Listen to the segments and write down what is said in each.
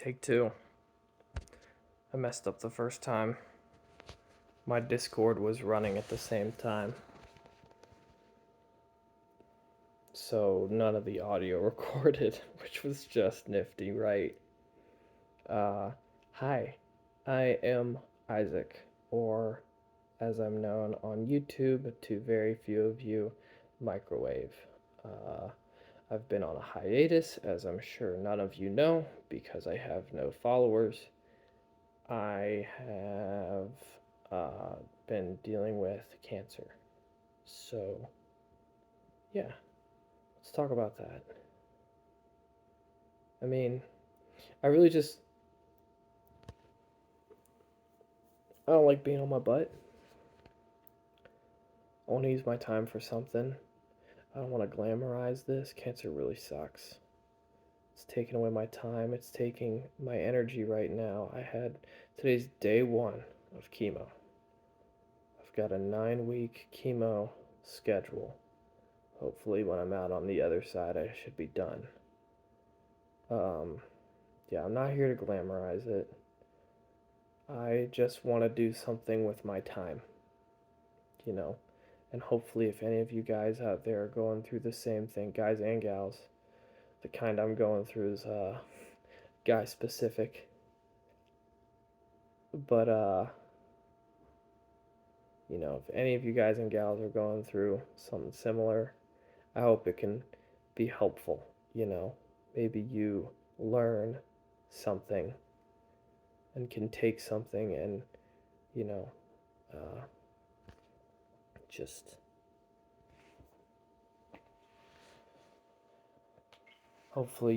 Take two. I messed up the first time. My Discord was running at the same time. So none of the audio recorded, which was just nifty, right? Hi, I am Isaac, or as I'm known on YouTube to very few of you, Microwave. Uh, I've been on a hiatus, as I'm sure none of you know, because I have no followers. I have been dealing with cancer. So, yeah, let's talk about that. I mean, I really just, I don't like being on my butt. I want to use my time for something. I don't want to glamorize this. Cancer really sucks. It's taking away my time. It's taking my energy right now. Today's day one of chemo. I've got a 9-week chemo schedule. Hopefully, when I'm out on the other side, I should be done. Yeah, I'm not here to glamorize it. I just want to do something with my time, you know. And hopefully, if any of you guys out there are going through the same thing, guys and gals, the kind I'm going through is guy specific. But if any of you guys and gals are going through something similar, I hope it can be helpful, you know. Maybe you learn something and can take something and, you know, uh, just hopefully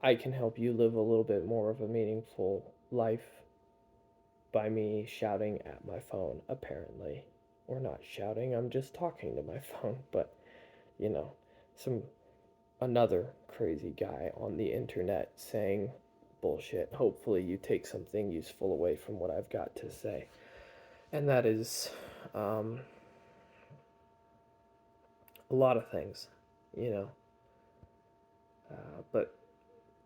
I can help you live a little bit more of a meaningful life by me shouting at my phone, apparently. Or not shouting, I'm just talking to my phone, but you know, some another crazy guy on the internet saying bullshit. Hopefully you take something useful away from what I've got to say. And that is a lot of things, you know. But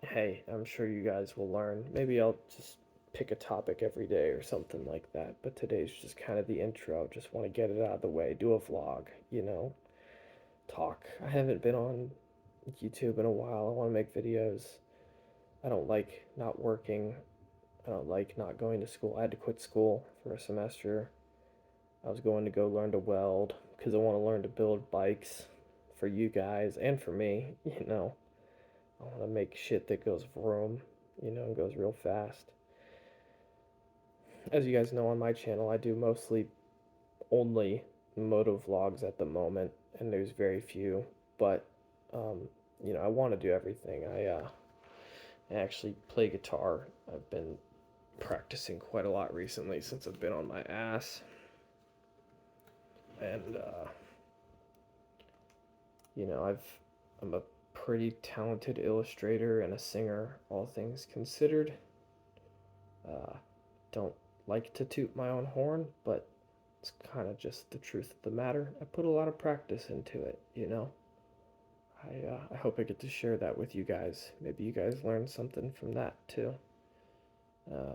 hey, I'm sure you guys will learn. Maybe I'll just pick a topic every day or something like that. But today's just kind of the intro. Just want to get it out of the way. Do a vlog, you know. Talk. I haven't been on YouTube in a while. I want to make videos. I don't like not working. I don't like not going to school. I had to quit school for a semester. I was going to go learn to weld because I want to learn to build bikes for you guys and for me, you know. I want to make shit that goes vroom, you know, and goes real fast. As you guys know on my channel, I do mostly only moto vlogs at the moment, and there's very few, but um, I want to do everything. I actually play guitar. I've been practicing quite a lot recently since I've been on my ass, and I'm a pretty talented illustrator and a singer, all things considered. Uh, don't like to toot my own horn, but it's kind of just the truth of the matter. I put a lot of practice into it, you know. I hope I get to share that with you guys. Maybe you guys learn something from that too. Uh,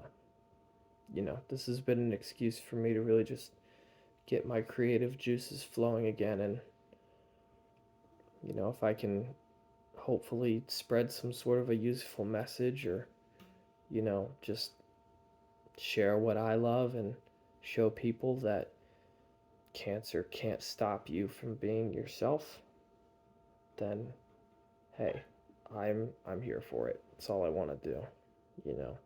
this has been an excuse for me to really just get my creative juices flowing again, and if I can hopefully spread some sort of a useful message, or just share what I love and show people that cancer can't stop you from being yourself, then hey, I'm here for it. That's all I want to do, you know.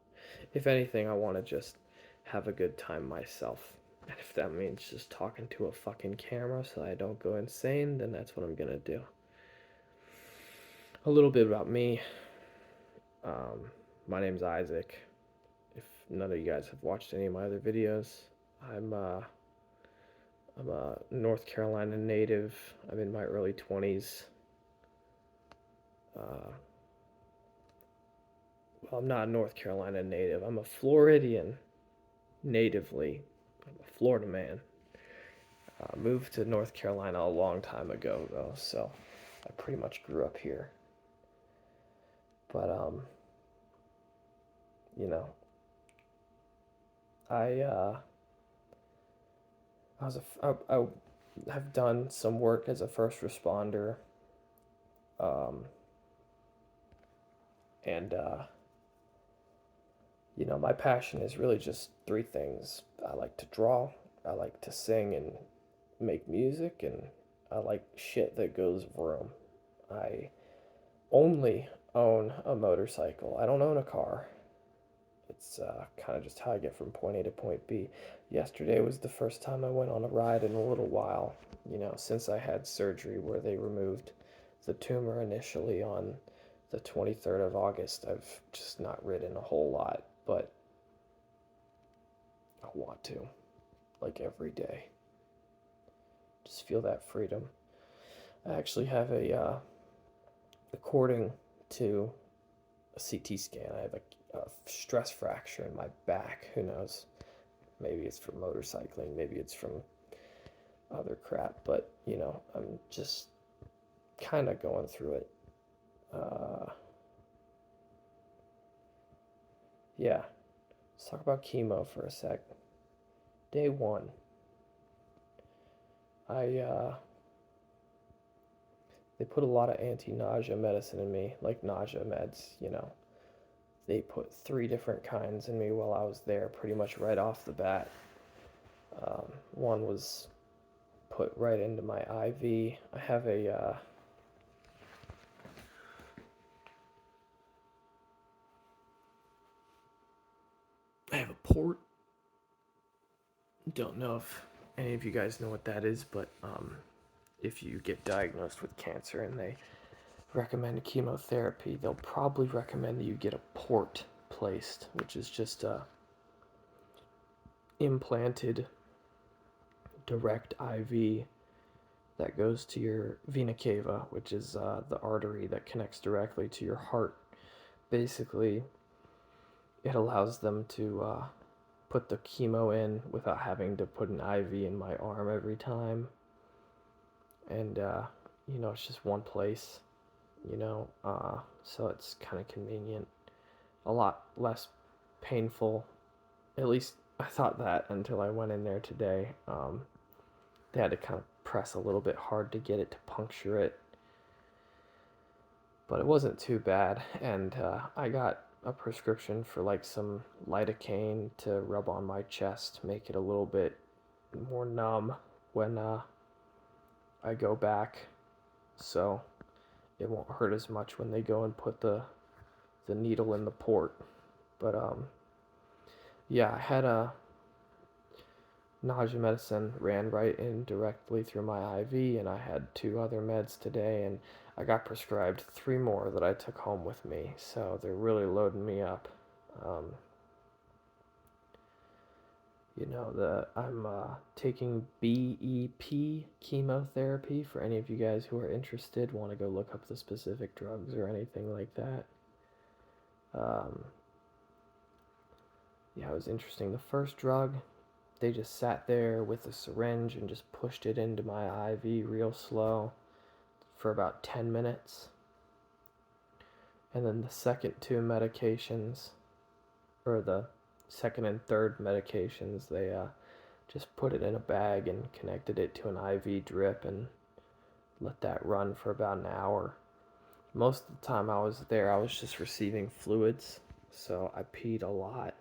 If anything, I want to just have a good time myself. And if that means just talking to a fucking camera so I don't go insane, then that's what I'm gonna do. A little bit about me. Um, my name's Isaac. If none of you guys have watched any of my other videos, I'm uh, I'm a North Carolina native. I'm in my early 20s. Uh, well, I'm not a North Carolina native. I'm a Floridian natively. I'm a Florida man. Moved to North Carolina a long time ago, though, so I pretty much grew up here. But you know, I uh, I was I have done some work as a first responder, um, and my passion is really just three things. I like to draw, I like to sing and make music, and I like shit that goes vroom. I only own a motorcycle. I don't own a car. It's kind of just how I get from point A to point B. Yesterday was the first time I went on a ride in a little while, since I had surgery where they removed the tumor initially on the 23rd of August. I've just not ridden a whole lot, but I want to, like every day. Just feel that freedom. I actually have according to a CT scan, I have a stress fracture in my back. Who knows? Maybe it's from motorcycling, maybe it's from other crap, but I'm just kind of going through it. Uh, yeah, let's talk about chemo for a sec. Day one, I they put a lot of anti-nausea medicine in me, like nausea meds. They put three different kinds in me while I was there, pretty much right off the bat. One was put right into my IV. I have a port. Don't know if any of you guys know what that is, but if you get diagnosed with cancer and they recommend chemotherapy, they'll probably recommend that you get a port placed, which is just a implanted direct IV that goes to your vena cava, which is the artery that connects directly to your heart. Basically, it allows them to put the chemo in without having to put an IV in my arm every time. And, it's just one place, so it's kind of convenient. A lot less painful. At least I thought that until I went in there today. They had to kind of press a little bit hard to get it to puncture it, but it wasn't too bad. And I got a prescription for like some lidocaine to rub on my chest, make it a little bit more numb when I go back, so it won't hurt as much when they go and put the needle in the port. But yeah, I had a nausea medicine ran right in directly through my IV, and I had two other meds today, and I got prescribed three more that I took home with me. So they're really loading me up. Um, I'm taking BEP chemotherapy. For any of you guys who are interested, want to go look up the specific drugs or anything like that. Um, yeah, it was interesting. The first drug, they just sat there with a syringe and just pushed it into my IV real slow for about 10 minutes. And then the second two medications, or the second and third medications, they just put it in a bag and connected it to an IV drip and let that run for about an hour. Most of the time I was there, I was just receiving fluids, so I peed a lot.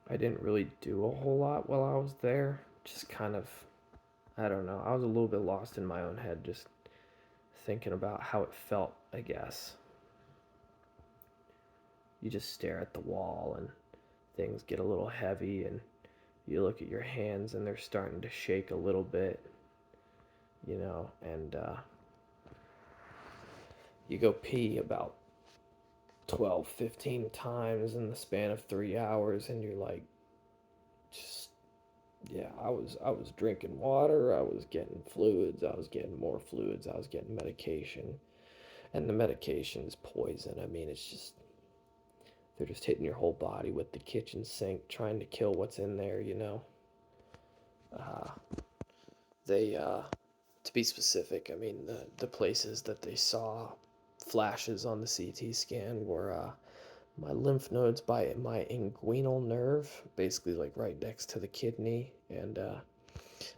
I didn't really do a whole lot while I was there. Just kind of, I don't know. I was a little bit lost in my own head, just thinking about how it felt, I guess. You just stare at the wall and things get a little heavy, and you look at your hands and they're starting to shake a little bit, and you go pee about 12, 15 times in the span of 3 hours, and you're like, just, yeah, I was drinking water, I was getting fluids, I was getting more fluids, I was getting medication, and the medication is poison. I mean, it's just, they're just hitting your whole body with the kitchen sink, trying to kill what's in there. Uh, they, to be specific, I mean, the places that they saw flashes on the CT scan were my lymph nodes by my inguinal nerve, basically like right next to the kidney, and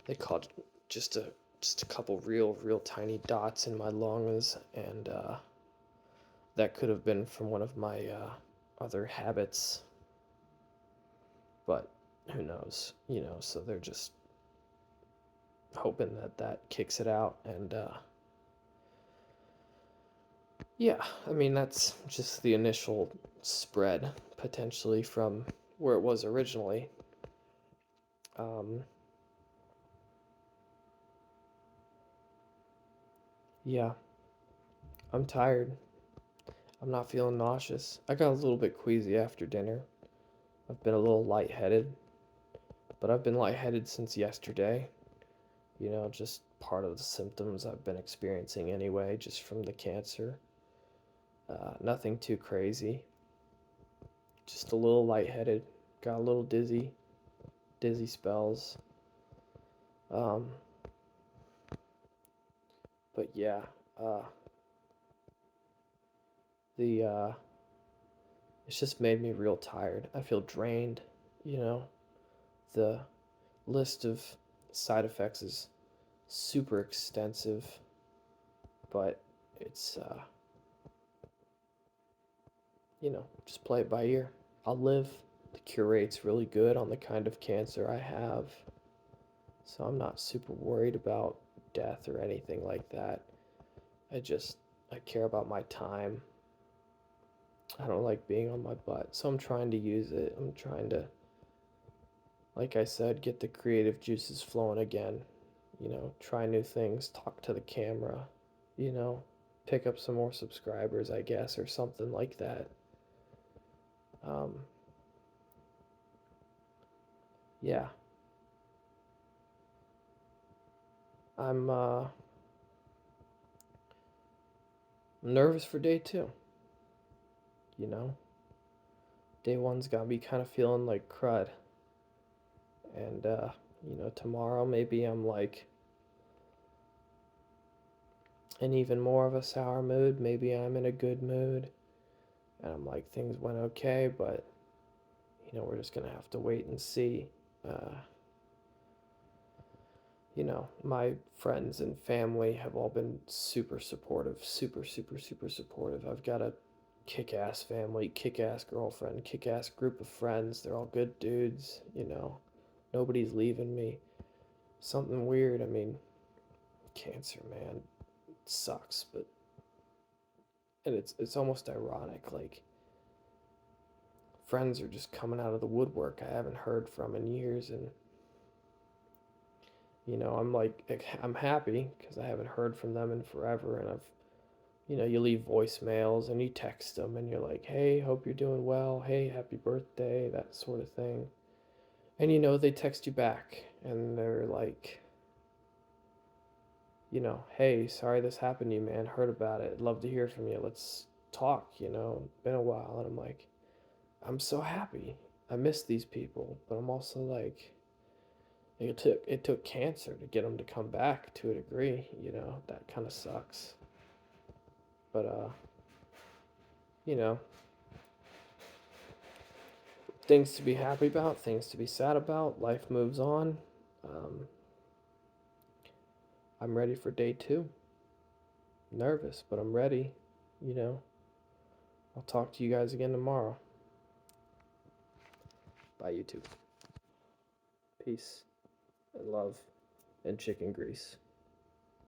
they caught just a couple real tiny dots in my lungs, and that could have been from one of my other habits, but who knows, so they're just hoping that that kicks it out, and yeah, I mean, that's just the initial spread potentially from where it was originally. um, yeah, I'm tired. I'm not feeling nauseous. I got a little bit queasy after dinner. I've been a little lightheaded, but I've been lightheaded since yesterday. Just part of the symptoms I've been experiencing anyway, just from the cancer. Nothing too crazy. Just a little lightheaded. Got a little dizzy spells. Um, but yeah, uh, the it's just made me real tired. I feel drained. You know, the list of side effects is super extensive, but it's just play it by ear. I'll live. The cure rate's really good on the kind of cancer I have, so I'm not super worried about death or anything like that. I just I care about my time. I don't like being on my butt, so I'm trying to use it. I'm trying to, like I said, get the creative juices flowing again. Try new things, talk to the camera, you know, pick up some more subscribers, I guess, or something like that. Um, yeah, I'm nervous for day two. You know, day one's got me kind of feeling like crud, and tomorrow maybe I'm like in even more of a sour mood. Maybe I'm in a good mood, and I'm like things went okay, but we're just gonna have to wait and see. Uh, my friends and family have all been super supportive, super supportive. I've got a kick ass family, kick ass girlfriend, kick ass group of friends. They're all good dudes. Nobody's leaving me. Something weird. I mean, cancer, man, it sucks, but and it's almost ironic. Like friends are just coming out of the woodwork I haven't heard from in years, and I'm like I'm happy because I haven't heard from them in forever, and you leave voicemails and you text them and you're like, hey, hope you're doing well. Hey, happy birthday, that sort of thing. And they text you back and they're like, hey, sorry this happened to you, man. Heard about it. Love to hear from you. Let's talk, been a while. And I'm like, I'm so happy. I miss these people, but I'm also like, it took cancer to get them to come back to a degree, that kind of sucks. But you know, things to be happy about, things to be sad about. Life moves on. Um, I'm ready for day two. Nervous, but I'm ready. You know, I'll talk to you guys again tomorrow. Bye, YouTube. Peace and love and chicken grease.